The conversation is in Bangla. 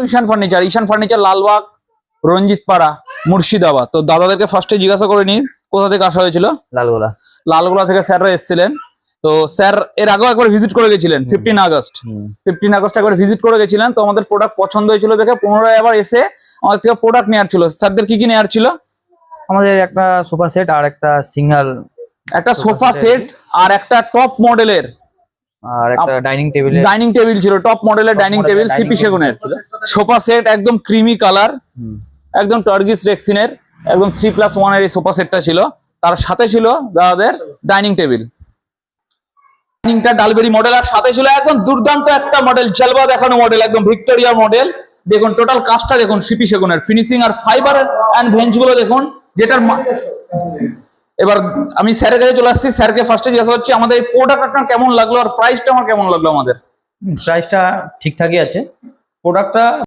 ঈশান ফার্নিচার লালবাগ, রঞ্জিত পাড়া, মুর্শিদাবাদ। তো দাদাদেরকে ফার্স্টে জিজ্ঞাসা করে নি কোথা থেকে আসা হয়েছিল। লালগোলা থেকে স্যাররা এসেছিলেন। তো স্যার এর আগেও একবার ভিজিট করে গেছিলেন 15 আগস্ট একবার ভিজিট করে গেছিলেন। তো আমাদের প্রোডাক্ট পছন্দ হয়েছিল দেখে পুনরায় আবার এসে আমাদের থেকে প্রোডাক্ট নেওয়ার ছিল। স্যারদের কি নেওয়ার ছিল? আমাদের একটা সোফা সেট আর একটা সিঙ্গেল, একটা সোফা সেট আর একটা টপ মডেলের আর একটা ডাইনিং টেবিল ছিল, টপ মডেলের ডাইনিং টেবিল সিপি সেগুনের সোফা সেট, একদম ক্রিমি কালার, একদম টার্গিস রেক্সিনের, একদম 3+1 এর এই সোফা সেটটা ছিল। তার সাথে ছিল দাদাদের ডাইনিং টেবিল, ডাইনিংটা ডালবেরি মডেল, আর সাথে ছিল একদম দুর্দান্ত একটা মডেল, জলবা দেখানো মডেল, একদম ভিক্টোরিয়া মডেল। দেখুন টোটাল কাজটা দেখুন, সিপি সেগুনের ফিনিশিং আর ফাইবার এন্ড ভেঞ্চ গুলো দেখুন। যেটার এবার আমি স্যারের কাছে চলে আসছি। স্যারকে ফার্স্টে জিজ্ঞাসা করছি আমাদের এই প্রোডাক্ট আপনার কেমন লাগলো আর প্রাইসটা আমার কেমন লাগলো। আমাদের প্রাইসটা ঠিকঠাকই আছে, প্রোডাক্টটা